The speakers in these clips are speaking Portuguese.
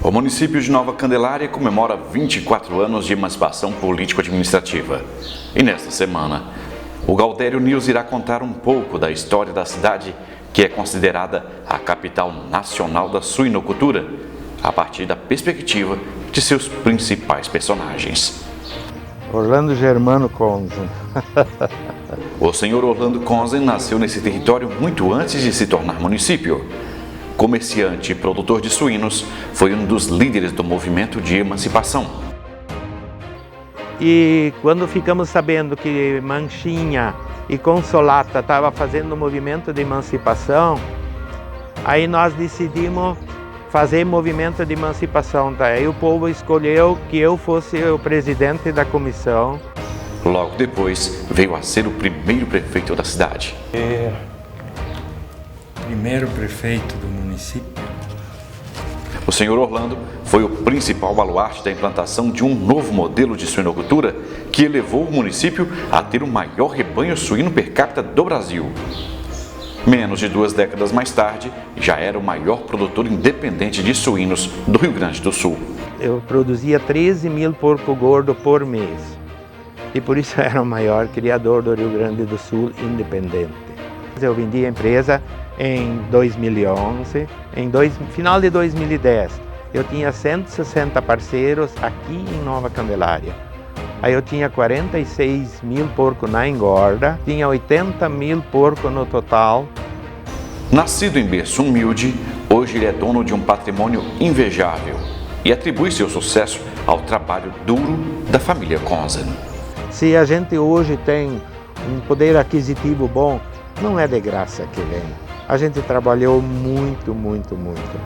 O município de Nova Candelária comemora 24 anos de emancipação político-administrativa. E nesta semana, o Gaudério News irá contar um pouco da história da cidade, que é considerada a capital nacional da suinocultura, a partir da perspectiva de seus principais personagens. Orlando Germano Conzen. O senhor Orlando Conzen nasceu nesse território muito antes de se tornar município. Comerciante e produtor de suínos, foi um dos líderes do movimento de emancipação. E quando ficamos sabendo que Manchinha e Consolata estavam fazendo o movimento de emancipação, aí nós decidimos fazer movimento de emancipação. Aí o povo escolheu que eu fosse o presidente da comissão. Logo depois, veio a ser o primeiro prefeito da cidade. Primeiro prefeito do município. O senhor Orlando foi o principal baluarte da implantação de um novo modelo de suinocultura que elevou o município a ter o maior rebanho suíno per capita do Brasil. Menos de 2 décadas mais tarde, já era o maior produtor independente de suínos do Rio Grande do Sul. Eu produzia 13 mil porco gordo por mês e por isso era o maior criador do Rio Grande do Sul independente. Eu vendi a empresa em 2011, final de 2010, eu tinha 160 parceiros aqui em Nova Candelária. Aí eu tinha 46 mil porcos na engorda, tinha 80 mil porcos no total. Nascido em berço humilde, hoje ele é dono de um patrimônio invejável e atribui seu sucesso ao trabalho duro da família Conzen. Se a gente hoje tem um poder aquisitivo bom, não é de graça que vem. A gente trabalhou muito, muito, muito.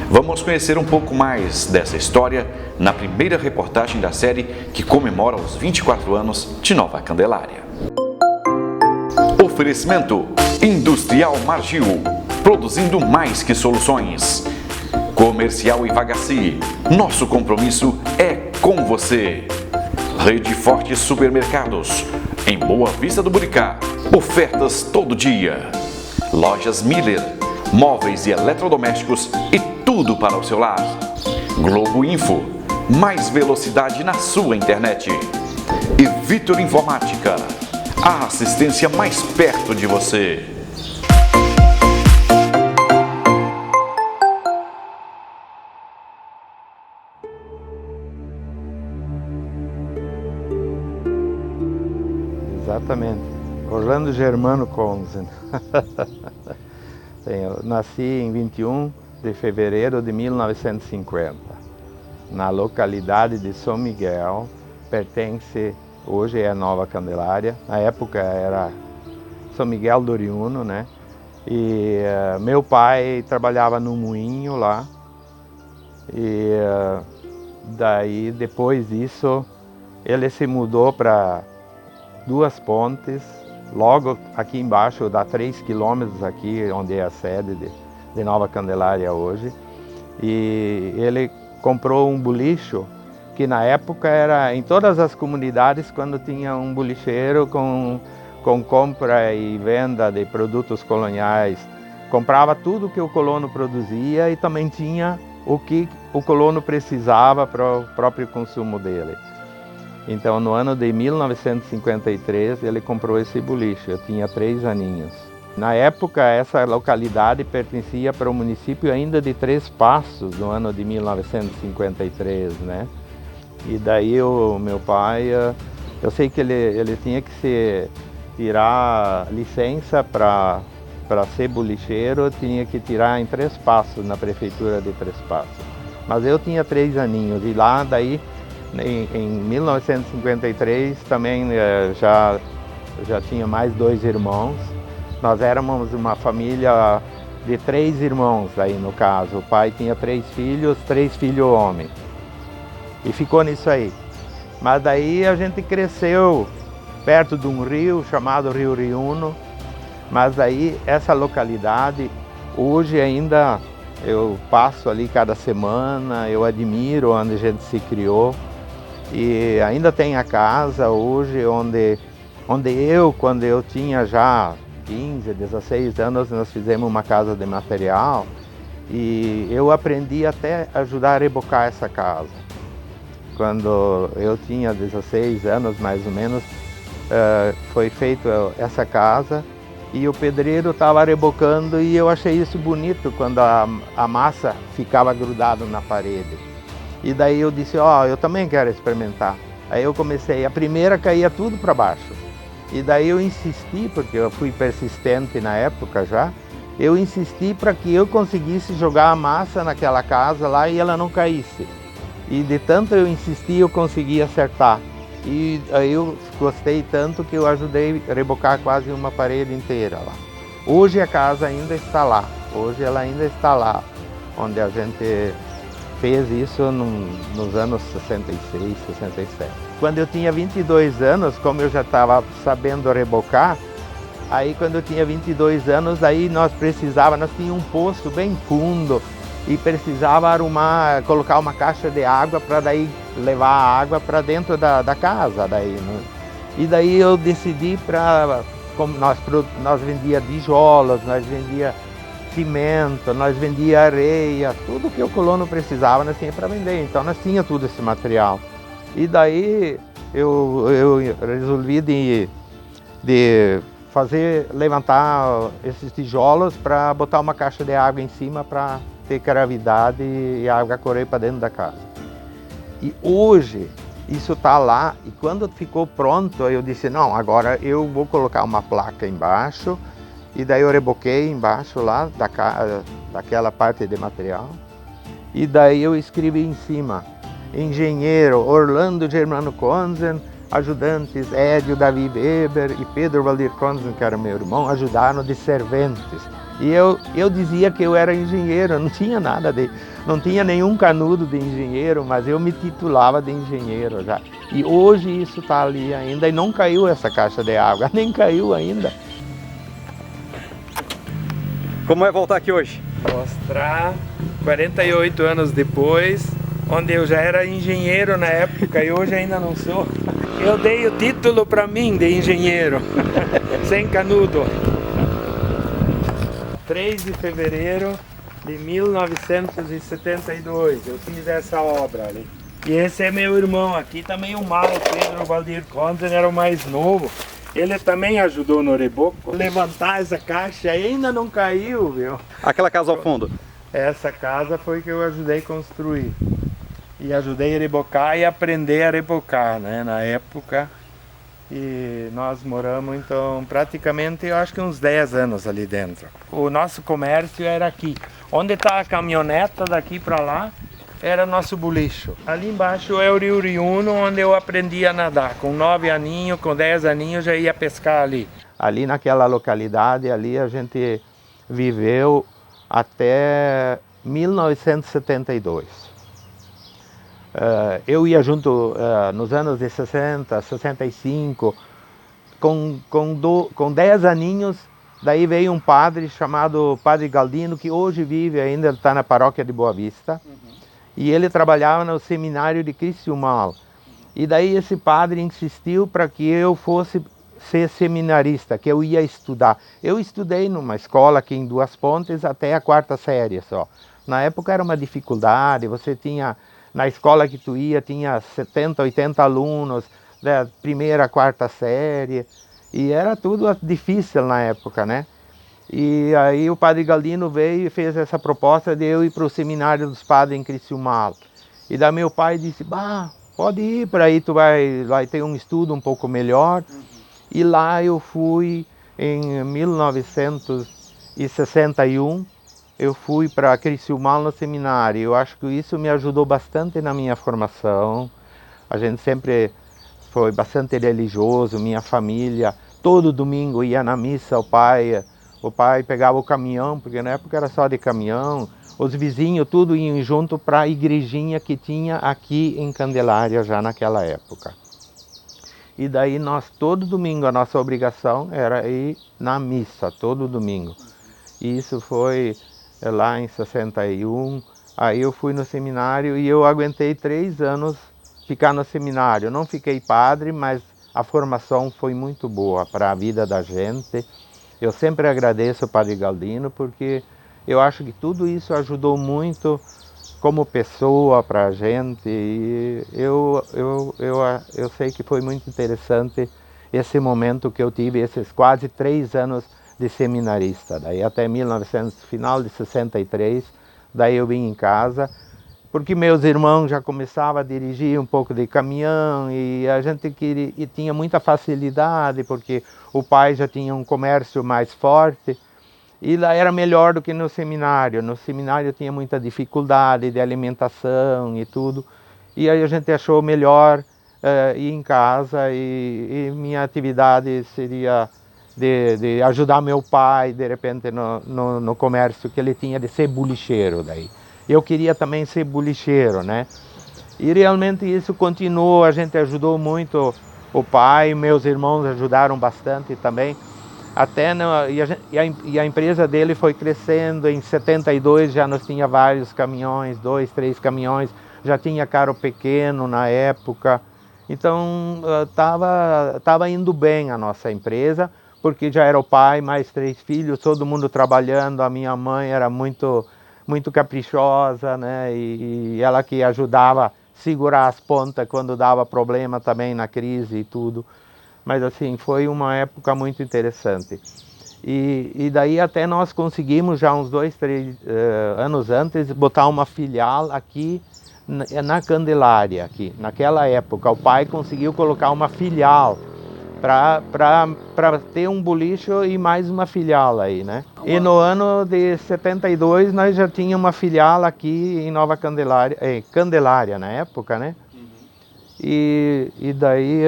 Vamos conhecer um pouco mais dessa história na primeira reportagem da série que comemora os 24 anos de Nova Candelária. Oferecimento Industrial Margil, produzindo mais que soluções. Comercial Ivagaci, nosso compromisso é com você. Rede Forte Supermercados, em Boa Vista do Buricá, ofertas todo dia. Lojas Miller, móveis e eletrodomésticos e tudo para o seu lar. Globo Info, mais velocidade na sua internet. E Vitor Informática, a assistência mais perto de você. Exatamente. Orlando Germano Conzen. Eu nasci em 21 de fevereiro de 1950, na localidade de São Miguel, pertence, hoje é Nova Candelária, na época era São Miguel do Oriuno, né? E meu pai trabalhava no moinho lá, e daí depois disso ele se mudou para Duas Pontes, logo aqui embaixo, dá 3 quilômetros aqui, onde é a sede de Nova Candelária hoje. E ele comprou um bolicho, que na época era em todas as comunidades, quando tinha um bolicheiro com compra e venda de produtos coloniais. Comprava tudo que o colono produzia e também tinha o que o colono precisava para o próprio consumo dele. Então, no ano de 1953, ele comprou esse boliche. Eu tinha 3 aninhos. Na época, essa localidade pertencia para o município ainda de Três Passos, no ano de 1953, né? E daí o meu pai, eu sei que ele tinha que tirar licença para ser bolicheiro, tinha que tirar em Três Passos, na prefeitura de Três Passos. Mas eu tinha 3 aninhos e lá daí, em 1953, também já tinha mais 2 irmãos. Nós éramos uma família de 3 irmãos, aí no caso. O pai tinha 3 filhos, 3 filhos homens. E ficou nisso aí. Mas daí a gente cresceu perto de um rio chamado Rio Riuno. Mas daí essa localidade, hoje ainda eu passo ali cada semana, eu admiro onde a gente se criou. E ainda tem a casa hoje onde quando eu tinha já 15, 16 anos, nós fizemos uma casa de material E eu aprendi até a ajudar a rebocar essa casa. Quando eu tinha 16 anos, mais ou menos, foi feita essa casa e o pedreiro estava rebocando e eu achei isso bonito quando a massa ficava grudada na parede. E daí eu disse, eu também quero experimentar. Aí eu comecei, a primeira caía tudo para baixo. E daí eu insisti, porque eu fui persistente na época já, eu insisti para que eu conseguisse jogar a massa naquela casa lá e ela não caísse. E de tanto eu insistir, eu consegui acertar. E aí eu gostei tanto que eu ajudei a rebocar quase uma parede inteira lá. Hoje a casa ainda está lá, hoje ela ainda está lá, onde a gente fez isso nos anos 66, 67. Quando eu tinha 22 anos, como eu já estava sabendo rebocar, aí quando eu tinha 22 anos, aí nós tínhamos um poço bem fundo e precisava colocar uma caixa de água para daí levar a água para dentro da casa. E daí eu decidi como nós vendia tijolos, nós vendia cimento, nós vendia areia, tudo que o colono precisava nós tinha para vender, então nós tinha tudo esse material. E daí eu resolvi de levantar esses tijolos para botar uma caixa de água em cima para ter gravidade e a água correr para dentro da casa. E hoje isso está lá e quando ficou pronto eu disse, não, agora eu vou colocar uma placa embaixo e daí eu reboquei embaixo lá daquela parte de material e daí eu escrevi em cima, engenheiro Orlando Germano Konzen, ajudantes Edio Davi Weber e Pedro Valdir Konzen, que era meu irmão, ajudaram de serventes. E eu dizia que eu era engenheiro, não tinha não tinha nenhum canudo de engenheiro, mas eu me titulava de engenheiro já. E hoje isso está ali ainda e não caiu essa caixa de água, nem caiu ainda. Como é voltar aqui hoje? Mostrar 48 anos depois, onde eu já era engenheiro na época e hoje ainda não sou. Eu dei o título para mim de engenheiro, sem canudo. 3 de fevereiro de 1972, eu fiz essa obra ali. E esse é meu irmão, aqui também o Mal, Pedro Valdir Konzen, era o mais novo. Ele também ajudou no reboco. Levantar essa caixa ainda não caiu, viu? Aquela casa ao fundo? Essa casa foi que eu ajudei a construir. E ajudei a rebocar e aprender a rebocar, né, na época. E nós moramos, então, praticamente, eu acho que uns 10 anos ali dentro. O nosso comércio era aqui. Onde está a caminhoneta daqui para lá, era nosso bolicho. Ali embaixo é o Rio Riuno, onde eu aprendi a nadar. Com 9 aninhos, com 10 aninhos, já ia pescar ali. Ali naquela localidade, ali a gente viveu até 1972. Eu ia junto nos anos de 60, 65, com 10 aninhos, daí veio um padre chamado Padre Galdino, que hoje vive ainda, está na paróquia de Boa Vista, e ele trabalhava no seminário de Criciúmal. E daí esse padre insistiu para que eu fosse ser seminarista, que eu ia estudar. Eu estudei numa escola aqui em Duas Pontes até a 4ª série só. Na época era uma dificuldade, você tinha... Na escola que tu ia, tinha 70, 80 alunos, da 1ª à 4ª série, e era tudo difícil na época, né? E aí o Padre Galdino veio e fez essa proposta de eu ir para o seminário dos padres em Criciúmal. E daí meu pai disse, pode ir, para aí tu vai ter um estudo um pouco melhor. E lá eu fui em 1961, eu fui para Criciúmal no seminário. Eu acho que isso me ajudou bastante na minha formação. A gente sempre foi bastante religioso, minha família. Todo domingo ia na missa, o pai pegava o caminhão, porque na época era só de caminhão. Os vizinhos tudo iam junto para a igrejinha que tinha aqui em Candelária já naquela época. E daí todo domingo, a nossa obrigação era ir na missa, todo domingo. E isso foi lá em 61, aí eu fui no seminário e eu aguentei 3 anos ficar no seminário. Não fiquei padre, mas a formação foi muito boa para a vida da gente. Eu sempre agradeço o Padre Galdino porque Eu acho que tudo isso ajudou muito como pessoa para a gente, e eu sei que foi muito interessante esse momento que eu tive, esses quase 3 anos de seminarista, daí até 1900, final de 63, daí eu vim em casa, porque meus irmãos já começavam a dirigir um pouco de caminhão e a gente queria, e tinha muita facilidade, porque o pai já tinha um comércio mais forte, e lá era melhor do que no seminário. No seminário tinha muita dificuldade de alimentação e tudo. E aí a gente achou melhor ir em casa e minha atividade seria de ajudar meu pai, de repente, no comércio que ele tinha de ser bolicheiro daí. Eu queria também ser bolicheiro, né? E realmente isso continuou, a gente ajudou muito o pai, meus irmãos ajudaram bastante também. Até e a empresa dele foi crescendo. Em 72 já nós tinha vários caminhões, 2, 3 caminhões, já tinha carro pequeno na época. Então tava indo bem a nossa empresa, porque já era o pai, mais 3 filhos, todo mundo trabalhando. A minha mãe era muito caprichosa, né? E ela que ajudava a segurar as pontas quando dava problema também na crise e tudo. Mas assim, foi uma época muito interessante. E daí até nós conseguimos, já uns 2, 3 anos antes, botar uma filial aqui na Candelária. Aqui. Naquela época, o pai conseguiu colocar uma filial para ter um boliche e mais uma filial aí, né? E no ano de 72 nós já tínhamos uma filial aqui em Nova Candelária, Candelária na época, né? E daí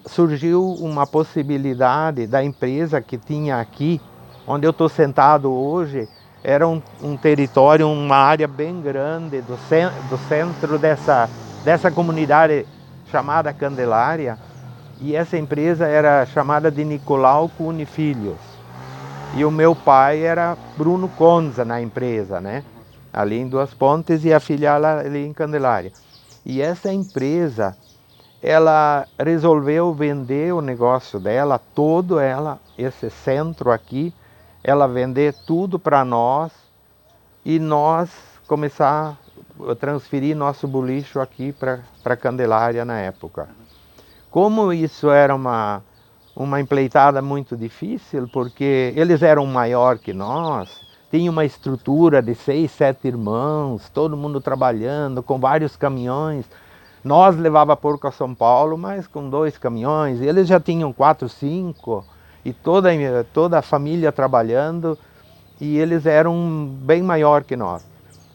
surgiu uma possibilidade da empresa que tinha aqui, onde eu estou sentado hoje, era um território, uma área bem grande do centro dessa comunidade chamada Candelária, e essa empresa era chamada de Nicolau Cune Filhos. E o meu pai era Bruno Conza na empresa, né? Ali em Duas Pontes, e a filial ali em Candelária. E essa empresa, ela resolveu vender o negócio dela, esse centro aqui, ela vender tudo para nós e nós começar a transferir nosso bolicho aqui para Candelária na época. Como isso era uma empreitada muito difícil, porque eles eram maior que nós, tinha uma estrutura de 6, 7 irmãos, todo mundo trabalhando, com vários caminhões. Nós levava porco a São Paulo, mas com 2 caminhões, eles já tinham 4, 5, e toda a família trabalhando, e eles eram bem maior que nós.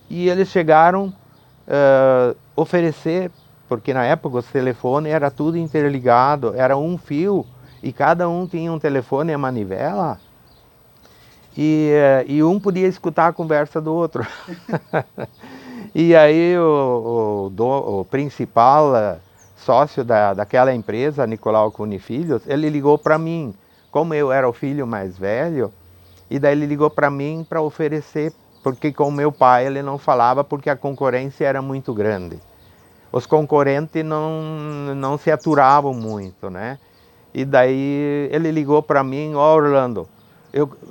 E eles chegaram a oferecer, porque na época os telefones era tudo interligado, era um fio, e cada um tinha um telefone e a manivela, e um podia escutar a conversa do outro. E aí o principal sócio daquela empresa, Nicolau Cune Filhos, ele ligou para mim, como eu era o filho mais velho, e daí ele ligou para mim para oferecer, porque com meu pai ele não falava, porque a concorrência era muito grande. Os concorrentes não se aturavam muito, né? E daí ele ligou para mim: ó, Orlando,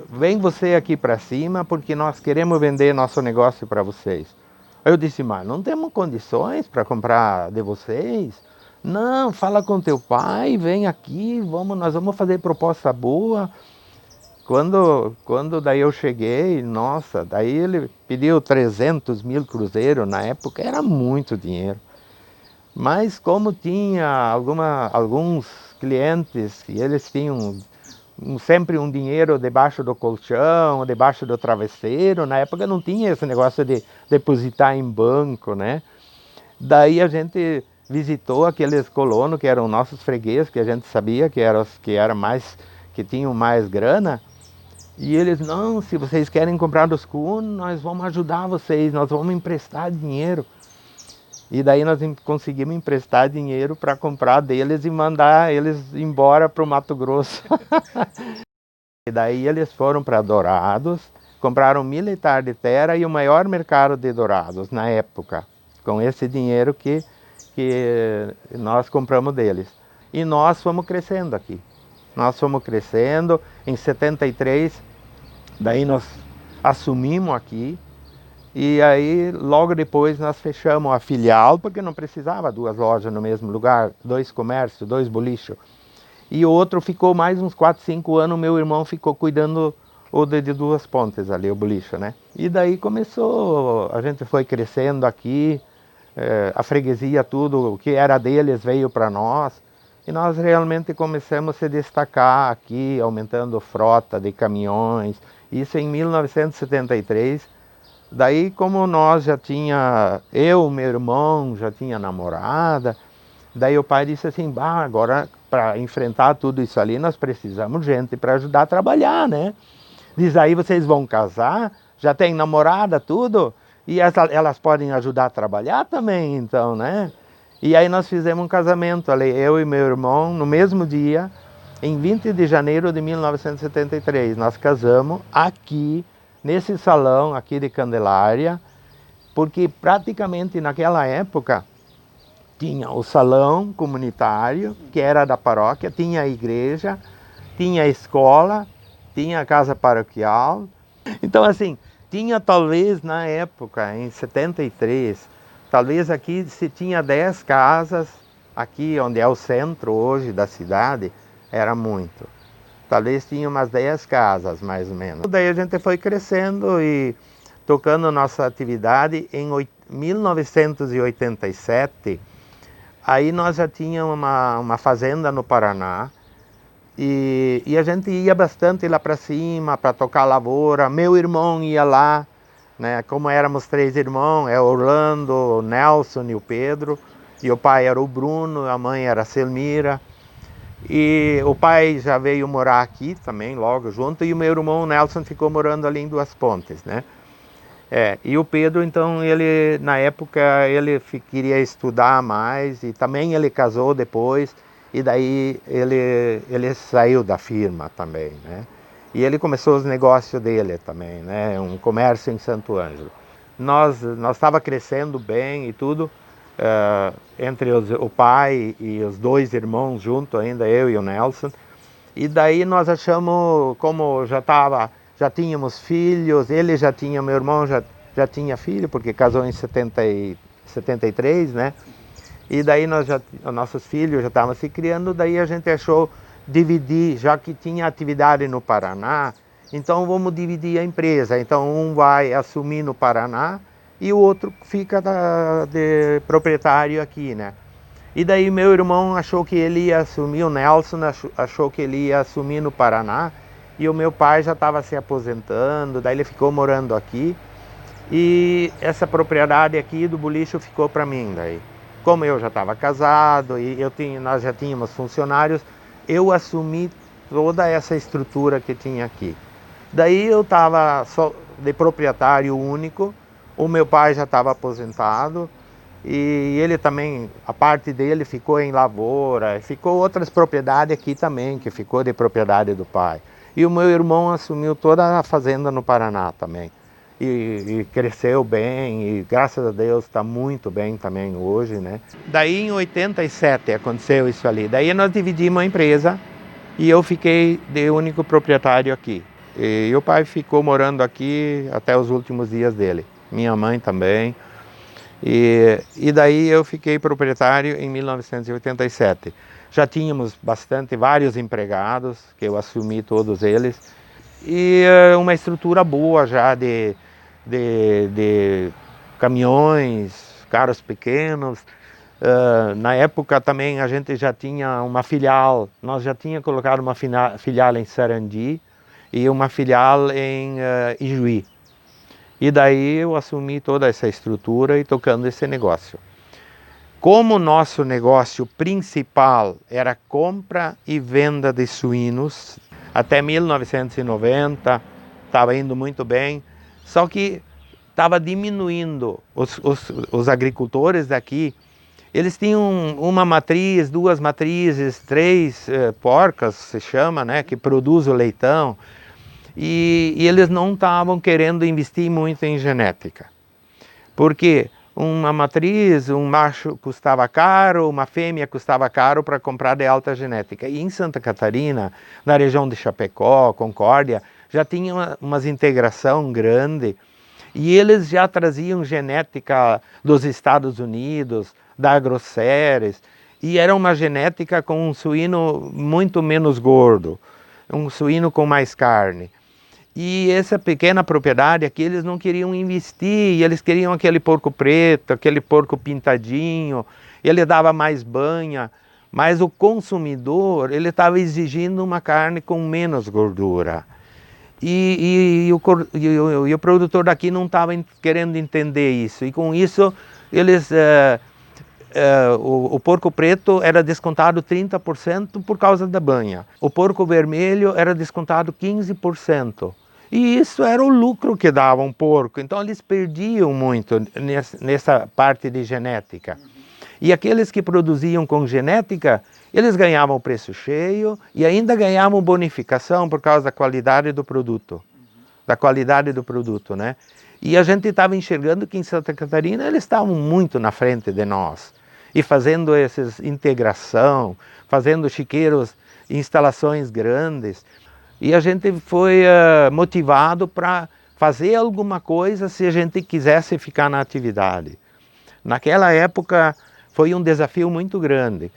vem você aqui para cima, porque nós queremos vender nosso negócio para vocês. Eu disse: mas não temos condições para comprar de vocês? Não, fala com teu pai, vem aqui, nós vamos fazer proposta boa. Quando daí eu cheguei, nossa, daí ele pediu 300 mil cruzeiros, na época era muito dinheiro. Mas como tinha alguns clientes, e eles tinham sempre um dinheiro debaixo do colchão, debaixo do travesseiro, na época não tinha esse negócio de depositar em banco, né? Daí a gente visitou aqueles colonos que eram nossos fregueses, que a gente sabia que tinham mais grana, e eles: não, se vocês querem comprar dos cunos, nós vamos ajudar vocês, nós vamos emprestar dinheiro. E daí nós conseguimos emprestar dinheiro para comprar deles e mandar eles embora para o Mato Grosso. E daí eles foram para Dourados, compraram 1000 hectares de terra e o maior mercado de Dourados na época, com esse dinheiro que nós compramos deles. E nós fomos crescendo aqui. Nós fomos crescendo. Em 73, daí nós assumimos aqui. E aí, logo depois, nós fechamos a filial, porque não precisava 2 lojas no mesmo lugar, 2 comércios, 2 bolichos. E o outro ficou mais uns 4, 5 anos, meu irmão ficou cuidando de Duas Pontes ali, o boliche, né? E daí começou, a gente foi crescendo aqui, a freguesia, tudo, o que era deles veio para nós. E nós realmente começamos a se destacar aqui, aumentando frota de caminhões, isso em 1973. Daí, como nós já tinha, meu irmão, já tinha namorada, daí o pai disse assim, agora para enfrentar tudo isso ali, nós precisamos de gente para ajudar a trabalhar, né? Diz, aí vocês vão casar, já tem namorada, tudo, e elas podem ajudar a trabalhar também, então, né? E aí nós fizemos um casamento ali, eu e meu irmão, no mesmo dia, em 20 de janeiro de 1973, nós casamos aqui, nesse salão aqui de Candelária, porque praticamente naquela época tinha o salão comunitário, que era da paróquia, tinha a igreja, tinha a escola, tinha a casa paroquial. Então assim, tinha talvez na época, em 73, talvez aqui se tinha 10 casas, aqui onde é o centro hoje da cidade, era muito. Talvez tinha umas 10 casas, mais ou menos. Daí a gente foi crescendo e tocando nossa atividade. Em 1987, aí nós já tínhamos uma fazenda no Paraná. E a gente ia bastante lá para cima para tocar lavoura. Meu irmão ia lá, né? Como éramos 3 irmãos, é Orlando, o Nelson e o Pedro. E o pai era o Bruno, a mãe era a Selmira. E o pai já veio morar aqui também, logo junto, e o meu irmão, o Nelson, ficou morando ali em Duas Pontes, né? E o Pedro, então, ele, na época, ele queria estudar mais, e também ele casou depois, e daí ele saiu da firma também, né? E ele começou os negócios dele também, né? Um comércio em Santo Ângelo. Nós estava crescendo bem e tudo, entre o pai e os 2 irmãos junto ainda, eu e o Nelson. E daí nós achamos, como já tínhamos filhos, meu irmão já tinha filho, porque casou em 73, né? E daí nossos filhos já estavam se criando, daí a gente achou dividir, já que tinha atividade no Paraná, então vamos dividir a empresa. Então um vai assumir no Paraná, e o outro fica de proprietário aqui, né? E daí meu irmão achou que ele ia assumir, o Nelson achou que ele ia assumir no Paraná, e o meu pai já estava se aposentando, daí ele ficou morando aqui, e essa propriedade aqui do boliche ficou para mim daí. Como eu já estava casado e nós já tínhamos funcionários, eu assumi toda essa estrutura que tinha aqui. Daí eu estava só de proprietário único. O meu pai já estava aposentado e ele também, a parte dele ficou em lavoura, ficou outras propriedades aqui também, que ficou de propriedade do pai. E o meu irmão assumiu toda a fazenda no Paraná também. E cresceu bem e graças a Deus está muito bem também hoje, né? Daí em 87 aconteceu isso ali. Daí nós dividimos a empresa e eu fiquei de único proprietário aqui. E o pai ficou morando aqui até os últimos dias dele. Minha mãe também. E daí eu fiquei proprietário em 1987. Já tínhamos vários empregados, que eu assumi todos eles. E uma estrutura boa já de caminhões, carros pequenos. Na época também a gente já tinha uma filial, nós já tínhamos colocado uma filial em Sarandi e uma filial em Ijuí. E daí eu assumi toda essa estrutura e tocando esse negócio. Como o nosso negócio principal era compra e venda de suínos, até 1990 estava indo muito bem, só que estava diminuindo. Os agricultores daqui, eles tinham uma matriz, 2 matrizes, 3 porcas, se chama, né, que produzem o leitão, e eles não estavam querendo investir muito em genética. Porque uma matriz, um macho custava caro, uma fêmea custava caro para comprar de alta genética. E em Santa Catarina, na região de Chapecó, Concórdia, já tinha umas integração grande e eles já traziam genética dos Estados Unidos, da Agroceres, e era uma genética com um suíno muito menos gordo, um suíno com mais carne. E essa pequena propriedade aqui eles não queriam investir, eles queriam aquele porco preto, aquele porco pintadinho, ele dava mais banha, mas o consumidor ele estava exigindo uma carne com menos gordura. E o produtor daqui não estava querendo entender isso, e com isso eles... o porco preto era descontado 30% por causa da banha. O porco vermelho era descontado 15%. E isso era o lucro que dava um porco. Então eles perdiam muito nessa parte de genética. E aqueles que produziam com genética, eles ganhavam o preço cheio e ainda ganhavam bonificação por causa da qualidade do produto. Da qualidade do produto, né? E a gente estava enxergando que em Santa Catarina eles estavam muito na frente de nós. E fazendo essa integração, fazendo chiqueiros, instalações grandes. E a gente foi motivado para fazer alguma coisa se a gente quisesse ficar na atividade. Naquela época foi um desafio muito grande.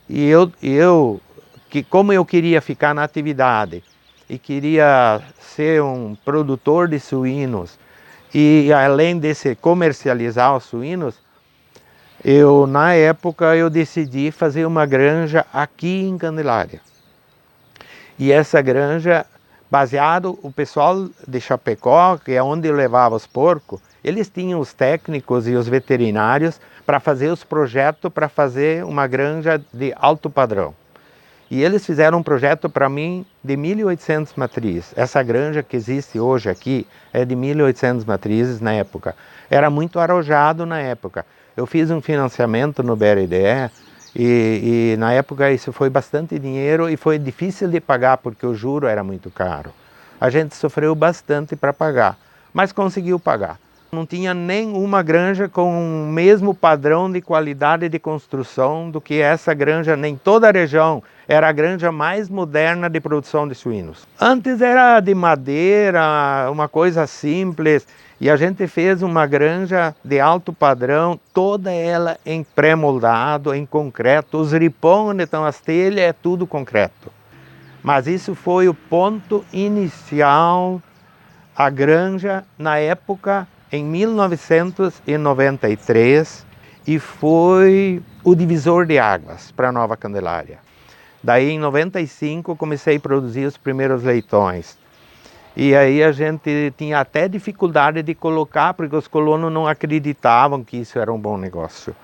E como eu queria ficar na atividade e queria ser um produtor de suínos, e além de comercializar os suínos, na época eu decidi fazer uma granja aqui em Candelária. E essa granja, baseado o pessoal de Chapecó, que é onde eu levava os porcos, eles tinham os técnicos e os veterinários para fazer os projetos para fazer uma granja de alto padrão. E eles fizeram um projeto para mim de 1.800 matrizes. Essa granja que existe hoje aqui é de 1.800 matrizes na época. Era muito arrojado na época. Eu fiz um financiamento no BRDE e na época isso foi bastante dinheiro e foi difícil de pagar porque o juro era muito caro. A gente sofreu bastante para pagar, mas conseguiu pagar. Não tinha nenhuma granja com o mesmo padrão de qualidade de construção do que essa granja, nem toda a região. Era a granja mais moderna de produção de suínos. Antes era de madeira, uma coisa simples, e a gente fez uma granja de alto padrão, toda ela em pré-moldado, em concreto. Os ripões onde estão as telhas é tudo concreto. Mas isso foi o ponto inicial, a granja na época, em 1993, e foi o divisor de águas para Nova Candelária. Daí em 95 comecei a produzir os primeiros leitões. E aí a gente tinha até dificuldade de colocar, porque os colonos não acreditavam que isso era um bom negócio.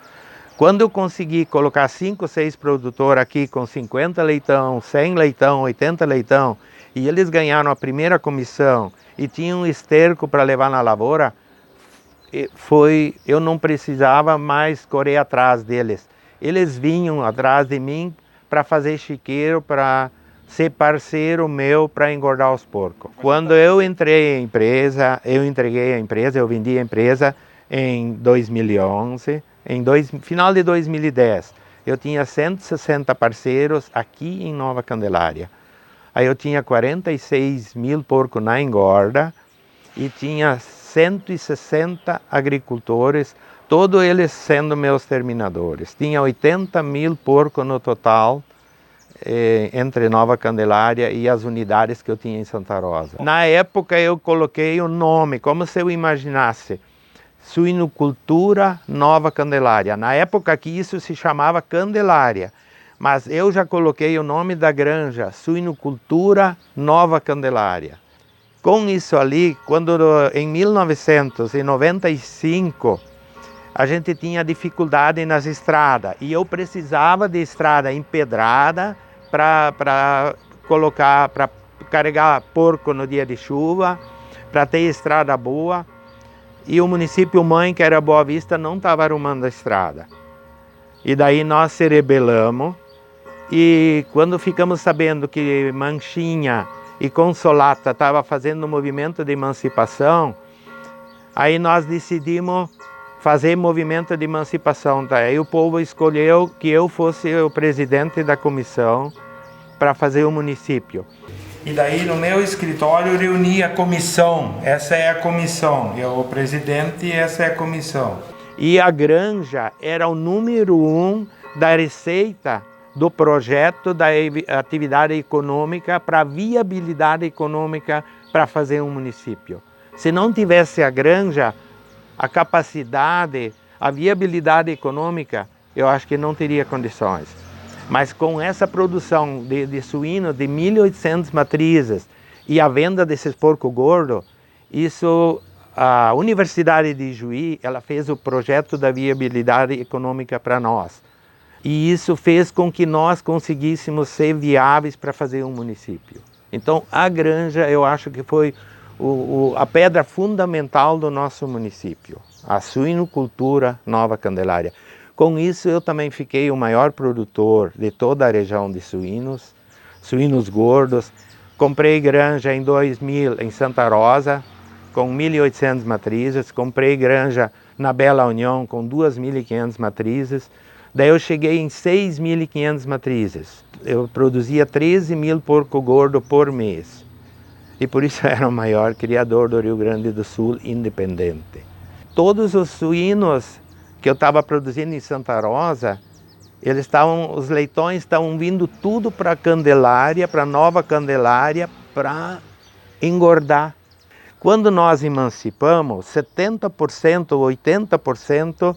Quando eu consegui colocar 5 ou 6 produtores aqui com 50 leitão, 100 leitão, 80 leitão, e eles ganharam a primeira comissão e tinham um esterco para levar na lavoura, eu não precisava mais correr atrás deles. Eles vinham atrás de mim para fazer chiqueiro, para ser parceiro meu para engordar os porcos. Quando eu entrei em empresa, eu entreguei a empresa, eu vendi a empresa em 2011, final de 2010. Eu tinha 160 parceiros aqui em Nova Candelária. Aí eu tinha 46 mil porcos na engorda e tinha 160 agricultores, todos eles sendo meus terminadores. Tinha 80 mil porcos no total, entre Nova Candelária e as unidades que eu tinha em Santa Rosa. Na época eu coloquei o nome, como se eu imaginasse, Suinocultura Nova Candelária. Na época que isso se chamava Candelária, mas eu já coloquei o nome da granja, Suinocultura Nova Candelária. Com isso ali, quando em 1995, a gente tinha dificuldade nas estradas e eu precisava de estrada empedrada para carregar porco no dia de chuva, para ter estrada boa. E o município mãe, que era Boa Vista, não estava arrumando a estrada. E daí nós se rebelamos e quando ficamos sabendo que Manchinha e Consolata estavam fazendo um movimento de emancipação, aí nós decidimos fazer movimento de emancipação. Aí o povo escolheu que eu fosse o presidente da comissão para fazer o município. E daí no meu escritório reuni a comissão, essa é a comissão, eu o presidente e essa é a comissão. E a granja era o número 1 da receita do projeto da atividade econômica para a viabilidade econômica para fazer um município. Se não tivesse a granja, a capacidade, a viabilidade econômica, eu acho que não teria condições. Mas com essa produção de suíno de 1.800 matrizes e a venda desses porco gordo, isso, a Universidade de Juí, ela fez o projeto da viabilidade econômica para nós. E isso fez com que nós conseguíssemos ser viáveis para fazer um município. Então a granja, eu acho que foi a pedra fundamental do nosso município, a suinocultura Nova Candelária. Com isso, eu também fiquei o maior produtor de toda a região de suínos gordos. Comprei granja em 2000 em Santa Rosa, com 1.800 matrizes. Comprei granja na Bela União, com 2.500 matrizes. Daí eu cheguei em 6.500 matrizes. Eu produzia 13.000 porco gordo por mês. E por isso era o maior criador do Rio Grande do Sul independente. Todos os suínos que eu estava produzindo em Santa Rosa, os leitões estavam vindo tudo para Candelária, para Nova Candelária, para engordar. Quando nós emancipamos, 70% ou 80%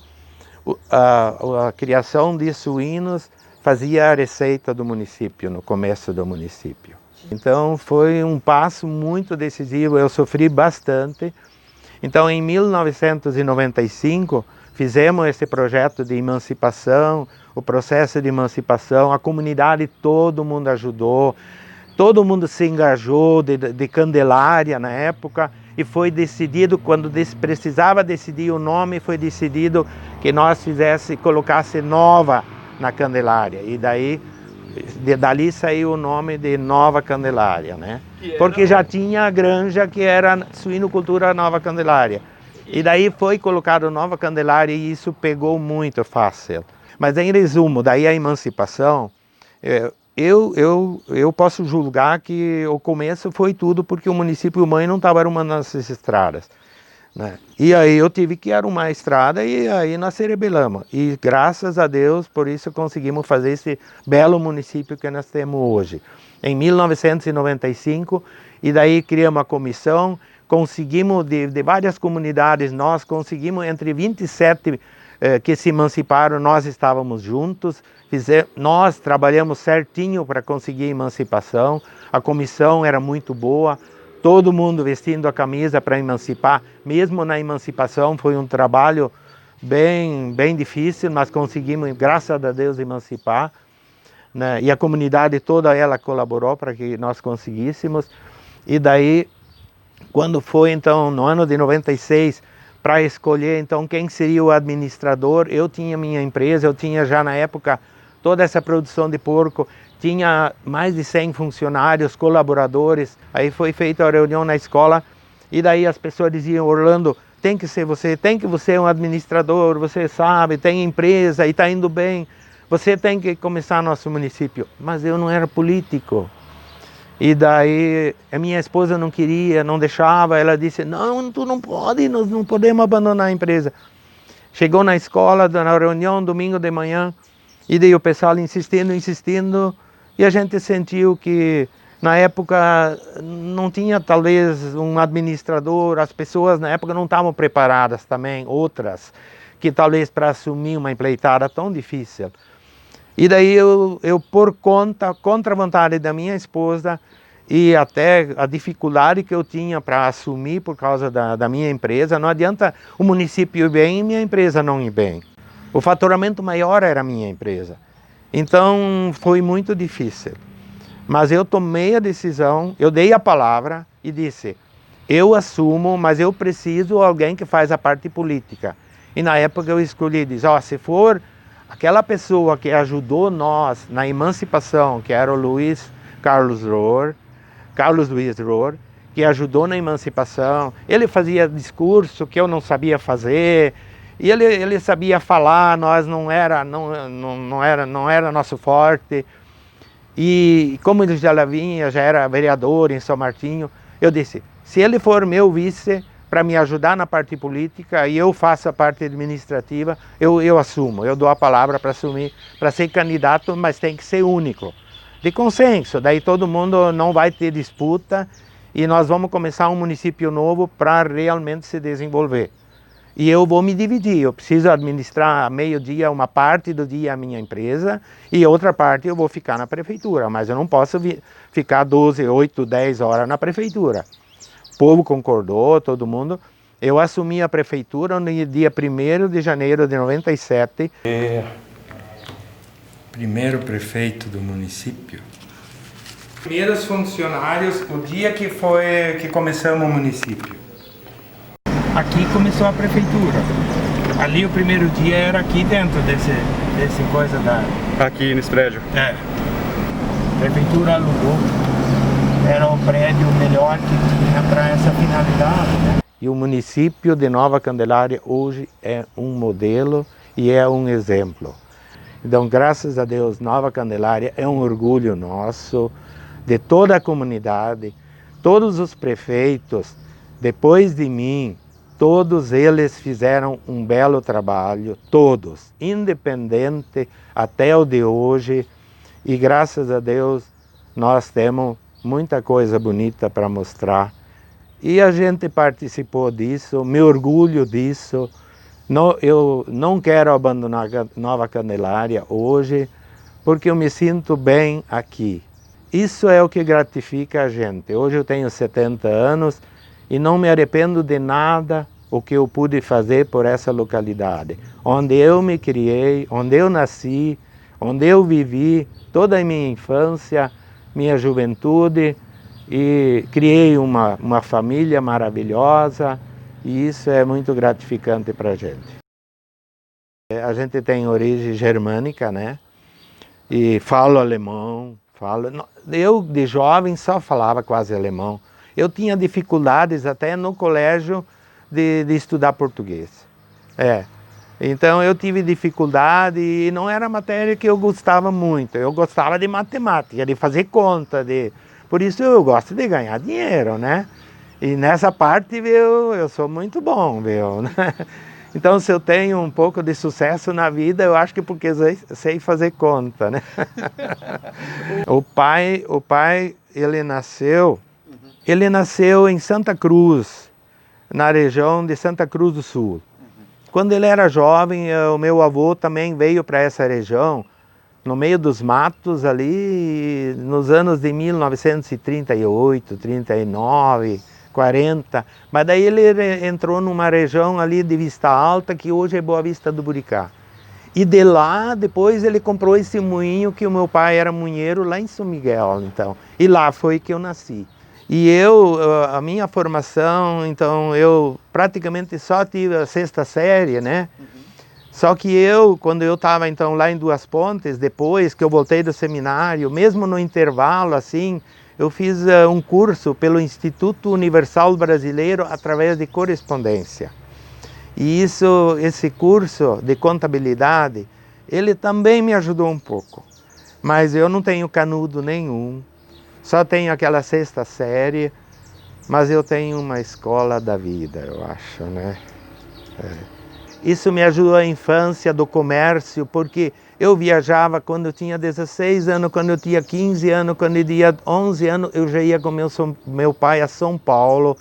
a criação de suínos fazia a receita do município, no começo do município. Então foi um passo muito decisivo, eu sofri bastante. Então em 1995, fizemos esse projeto de emancipação, o processo de emancipação, a comunidade, todo mundo ajudou, todo mundo se engajou de Candelária na época e foi decidido, quando precisava decidir o nome, foi decidido que nós colocasse Nova na Candelária e dali saiu o nome de Nova Candelária, né? Porque já tinha a granja que era Suinocultura Nova Candelária. E daí foi colocado Nova Candelária e isso pegou muito fácil. Mas em resumo, daí a emancipação, eu posso julgar que o começo foi tudo porque o município mãe não estava arrumando essas estradas, né? E aí eu tive que arrumar a estrada e aí nós se rebelamos. E graças a Deus, por isso conseguimos fazer esse belo município que nós temos hoje. Em 1995, e daí criamos a comissão, conseguimos de várias comunidades, nós conseguimos entre 27 que se emanciparam, nós estávamos juntos, nós trabalhamos certinho para conseguir a emancipação, a comissão era muito boa, todo mundo vestindo a camisa para emancipar, mesmo na emancipação foi um trabalho bem difícil, mas conseguimos, graças a Deus, emancipar, né? E a comunidade toda ela colaborou para que nós conseguíssemos, e daí quando foi então no ano de 96 para escolher então quem seria o administrador, eu tinha minha empresa, eu tinha já na época toda essa produção de porco, tinha mais de 100 funcionários, colaboradores, aí foi feita a reunião na escola e daí as pessoas diziam: Orlando, tem que ser você um administrador, você sabe, tem empresa e está indo bem, você tem que começar nosso município. Mas eu não era político. E daí a minha esposa não queria, não deixava, ela disse: não, tu não pode, nós não podemos abandonar a empresa. Chegou na escola, na reunião, domingo de manhã, e daí o pessoal insistindo, e a gente sentiu que na época não tinha talvez um administrador, as pessoas na época não estavam preparadas também, outras, que talvez para assumir uma empreitada tão difícil. E daí eu por contra a vontade da minha esposa e até a dificuldade que eu tinha para assumir por causa da minha empresa, não adianta o município ir bem e minha empresa não ir bem. O faturamento maior era a minha empresa. Então foi muito difícil. Mas eu tomei a decisão, eu dei a palavra e disse: eu assumo, mas eu preciso de alguém que faz a parte política. E na época eu escolhi, disse: se for aquela pessoa que ajudou nós na emancipação, que era o Carlos Luiz Rohr, que ajudou na emancipação, ele fazia discurso que eu não sabia fazer, e ele sabia falar, nós não era nosso forte. E como ele já vinha, já era vereador em São Martinho, eu disse, se ele for meu vice para me ajudar na parte política e eu faço a parte administrativa, eu assumo, eu dou a palavra para assumir, para ser candidato, mas tem que ser único, de consenso, daí todo mundo não vai ter disputa e nós vamos começar um município novo para realmente se desenvolver. E eu vou me dividir, eu preciso administrar meio-dia, uma parte do dia a minha empresa e outra parte eu vou ficar na prefeitura, mas eu não posso ficar 12, 8, 10 horas na prefeitura. O povo concordou, todo mundo. Eu assumi a prefeitura no dia 1º de janeiro de 97. Primeiro prefeito do município. Primeiros funcionários, o dia que começamos o município. Aqui começou a prefeitura. Ali o primeiro dia era aqui dentro desse coisa da... Aqui nesse prédio? É. A prefeitura alugou. Era o prédio melhor que tinha para essa finalidade, né? E o município de Nova Candelária hoje é um modelo e é um exemplo. Então, graças a Deus, Nova Candelária é um orgulho nosso, de toda a comunidade, todos os prefeitos, depois de mim, todos eles fizeram um belo trabalho, todos, independente até o de hoje, e graças a Deus nós temos muita coisa bonita para mostrar. E a gente participou disso, me orgulho disso. Eu não quero abandonar Nova Candelária hoje, porque eu me sinto bem aqui. Isso é o que gratifica a gente. Hoje eu tenho 70 anos e não me arrependo de nada o que eu pude fazer por essa localidade, onde eu me criei, onde eu nasci, onde eu vivi toda a minha infância, minha juventude, e criei uma família maravilhosa, e isso é muito gratificante para a gente. A gente tem origem germânica, né? E falo alemão, eu de jovem só falava quase alemão. Eu tinha dificuldades até no colégio de estudar português. Então eu tive dificuldade e não era matéria que eu gostava muito. Eu gostava de matemática, de fazer conta, por isso eu gosto de ganhar dinheiro, né? E nessa parte, eu sou muito bom, viu? Então se eu tenho um pouco de sucesso na vida, eu acho que porque sei fazer conta, né? O pai, ele nasceu em Santa Cruz, na região de Santa Cruz do Sul. Quando ele era jovem, o meu avô também veio para essa região, no meio dos matos ali, nos anos de 1938, 39, 40. Mas daí ele entrou numa região ali de Vista Alta, que hoje é Boa Vista do Buricá. E de lá, depois ele comprou esse moinho, que o meu pai era moinheiro lá em São Miguel, então. E lá foi que eu nasci. E a minha formação, então, eu praticamente só tive a 6ª série, né? Só que quando eu estava então lá em Duas Pontes, depois que eu voltei do seminário, mesmo no intervalo, assim, eu fiz um curso pelo Instituto Universal Brasileiro através de correspondência. E esse curso de contabilidade, ele também me ajudou um pouco. Mas eu não tenho canudo nenhum. Só tenho aquela 6ª série, mas eu tenho uma escola da vida, eu acho, né? Isso me ajudou a infância do comércio, porque eu viajava quando eu tinha 16 anos, quando eu tinha 15 anos, quando eu tinha 11 anos, eu já ia com meu pai a São Paulo,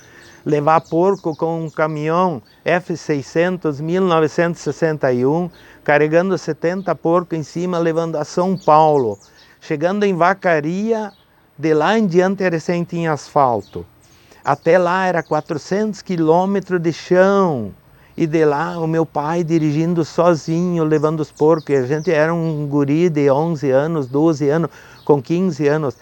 levar porco com um caminhão F600, 1961, carregando 70 porcos em cima, levando a São Paulo. Chegando em Vacaria, de lá em diante recém tinha asfalto. Até lá era 400 quilômetros de chão. E de lá o meu pai dirigindo sozinho, levando os porcos. E a gente era um guri de 11 anos, 12 anos, com 15 anos.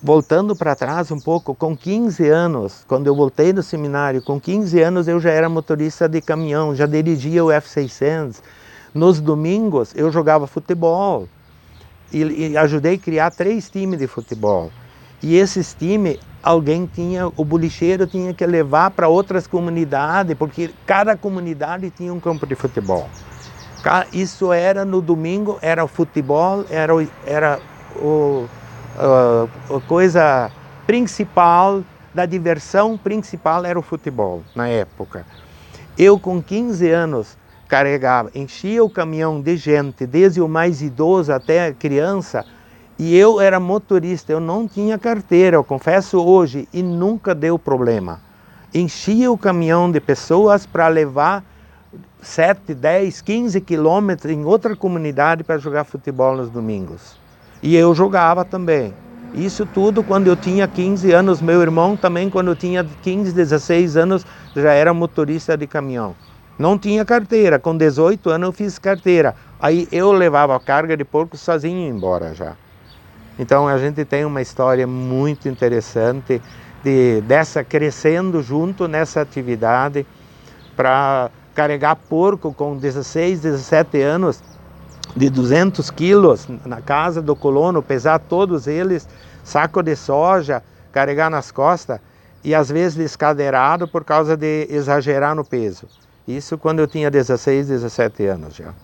Voltando para trás um pouco, com 15 anos, quando eu voltei do seminário, com 15 anos eu já era motorista de caminhão, já dirigia o F600. Nos domingos eu jogava futebol. E ajudei a criar 3 times de futebol. E esses times, o bolicheiro tinha que levar para outras comunidades, porque cada comunidade tinha um campo de futebol. Isso era no domingo, era o futebol, era a coisa principal, da diversão principal era o futebol na época. Eu com 15 anos carregava, enchia o caminhão de gente, desde o mais idoso até a criança, e eu era motorista, eu não tinha carteira, eu confesso hoje, e nunca deu problema. Enchia o caminhão de pessoas para levar 7, 10, 15 quilômetros em outra comunidade para jogar futebol nos domingos. E eu jogava também. Isso tudo quando eu tinha 15 anos, meu irmão também quando eu tinha 15, 16 anos já era motorista de caminhão. Não tinha carteira, com 18 anos eu fiz carteira. Aí eu levava a carga de porco sozinho embora já. Então a gente tem uma história muito interessante dessa crescendo junto nessa atividade para carregar porco com 16, 17 anos de 200 quilos na casa do colono, pesar todos eles, saco de soja, carregar nas costas e às vezes descadeirado por causa de exagerar no peso. Isso quando eu tinha 16, 17 anos já.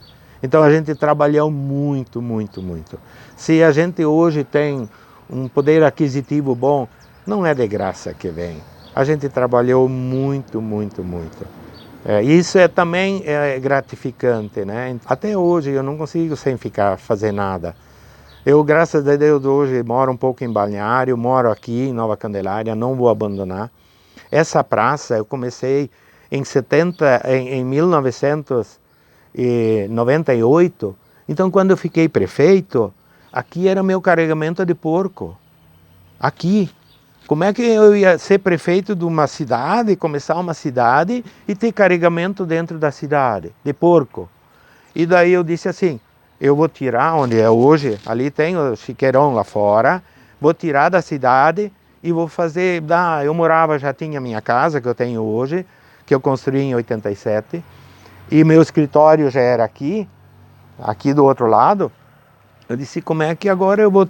Então a gente trabalhou muito, muito, muito. Se a gente hoje tem um poder aquisitivo bom, não é de graça que vem. A gente trabalhou muito, muito, muito. Isso também é gratificante, né? Até hoje eu não consigo sem ficar fazer nada. Eu, graças a Deus, hoje moro um pouco em Balneário, moro aqui em Nova Candelária, não vou abandonar. Essa praça eu comecei em 1998, então quando eu fiquei prefeito, aqui era meu carregamento de porco. Aqui. Como é que eu ia ser prefeito de uma cidade, começar uma cidade e ter carregamento dentro da cidade, de porco? E daí eu disse assim, eu vou tirar onde é hoje, ali tem o chiqueirão lá fora, vou tirar da cidade e vou fazer, eu morava, já tinha minha casa que eu tenho hoje, que eu construí em 87, e meu escritório já era aqui do outro lado. Eu disse, como é que agora eu vou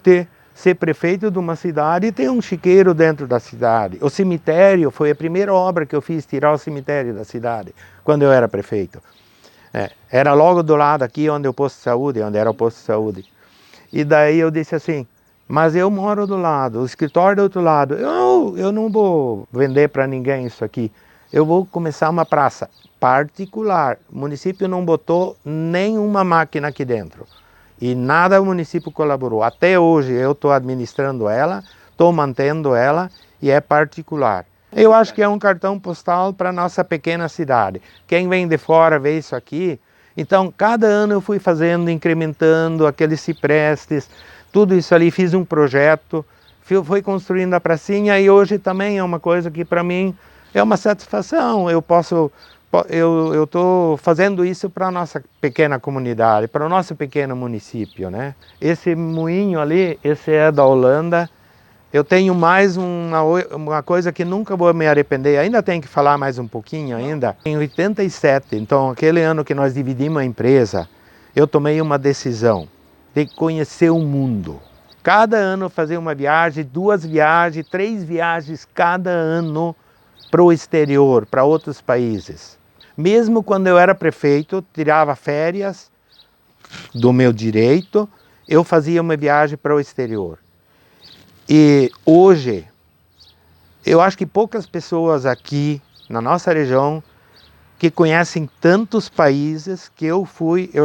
ser prefeito de uma cidade e ter um chiqueiro dentro da cidade? O cemitério foi a primeira obra que eu fiz, tirar o cemitério da cidade, quando eu era prefeito. Era logo do lado aqui onde era o posto de saúde. E daí eu disse assim, mas eu moro do lado, o escritório do outro lado, eu não vou vender para ninguém isso aqui. Eu vou começar uma praça particular. O município não botou nenhuma máquina aqui dentro. E nada o município colaborou. Até hoje eu estou administrando ela, estou mantendo ela e é particular. Eu acho que é um cartão postal para a nossa pequena cidade. Quem vem de fora vê isso aqui. Então, cada ano eu fui fazendo, incrementando aqueles ciprestes, tudo isso ali, fiz um projeto, fui construindo a pracinha e hoje também é uma coisa que para mim é uma satisfação. Eu estou fazendo isso para a nossa pequena comunidade, para o nosso pequeno município, né? Esse moinho ali, esse é da Holanda. Eu tenho mais uma coisa que nunca vou me arrepender, ainda tenho que falar mais um pouquinho ainda. Em 87, então aquele ano que nós dividimos a empresa, eu tomei uma decisão de conhecer o mundo. Cada ano fazer uma viagem, 2 viagens, 3 viagens cada ano para o exterior, para outros países. Mesmo quando eu era prefeito, tirava férias do meu direito, eu fazia uma viagem para o exterior. E hoje, eu acho que poucas pessoas aqui na nossa região que conhecem tantos países que eu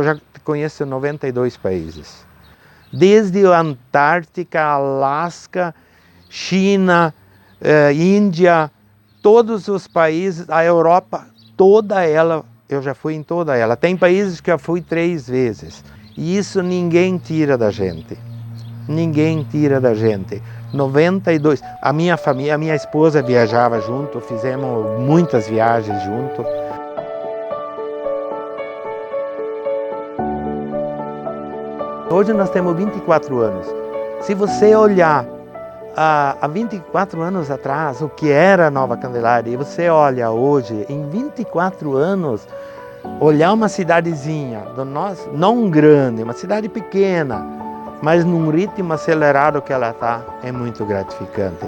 já conheço 92 países. Desde a Antártica, Alasca, China, Índia, todos os países, a Europa, toda ela, eu já fui em toda ela. Tem países que eu fui 3 vezes. E isso ninguém tira da gente. Ninguém tira da gente. 92. A minha família, a minha esposa viajava junto, fizemos muitas viagens junto. Hoje nós temos 24 anos. Se você olhar há 24 anos atrás, o que era Nova Candelária, e você olha hoje, em 24 anos, olhar uma cidadezinha, não grande, uma cidade pequena, mas num ritmo acelerado que ela está, é muito gratificante.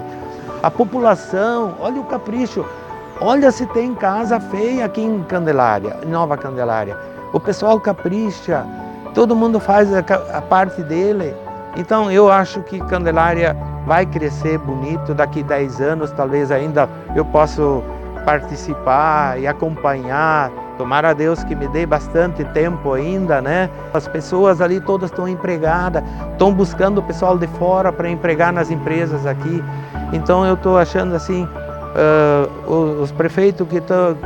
A população, olha o capricho, olha se tem casa feia aqui em Candelária, em Nova Candelária. O pessoal capricha, todo mundo faz a parte dele. Então eu acho que Candelária vai crescer bonito, daqui 10 anos talvez ainda eu possa participar e acompanhar. Tomara a Deus que me dê bastante tempo ainda, né? As pessoas ali todas estão empregadas, estão buscando o pessoal de fora para empregar nas empresas aqui. Então eu estou achando assim, os prefeitos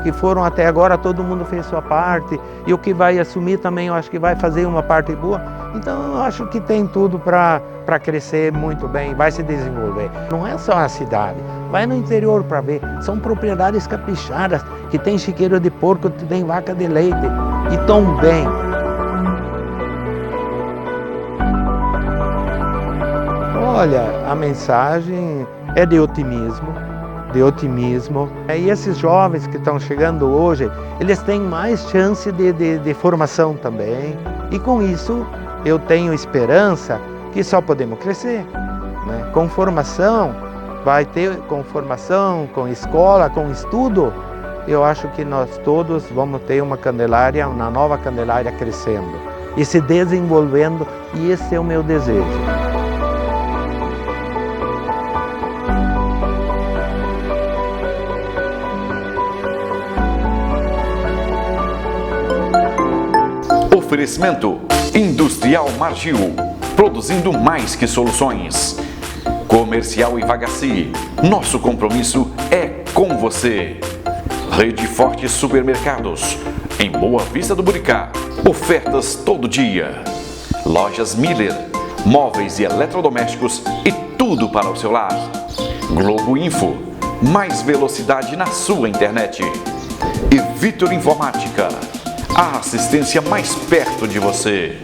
que foram até agora, todo mundo fez sua parte, e o que vai assumir também eu acho que vai fazer uma parte boa. Então eu acho que tem tudo para crescer muito bem, vai se desenvolver. Não é só a cidade, vai no interior para ver, são propriedades caprichadas, que tem chiqueiro de porco, que tem vaca de leite, e tão bem. Olha, a mensagem é de otimismo. E esses jovens que estão chegando hoje, eles têm mais chance de formação também. E com isso, eu tenho esperança que só podemos crescer, né? Com formação, com formação, com escola, com estudo, eu acho que nós todos vamos ter uma nova Candelária crescendo e se desenvolvendo, e esse é o meu desejo. Oferecimento Industrial Margil, produzindo mais que soluções. Comercial Ivagaci, nosso compromisso é com você. Rede Forte Supermercados, em Boa Vista do Buricá, ofertas todo dia. Lojas Miller, móveis e eletrodomésticos e tudo para o seu lar. Globo Info, mais velocidade na sua internet. E Vitor Informática, a assistência mais perto de você.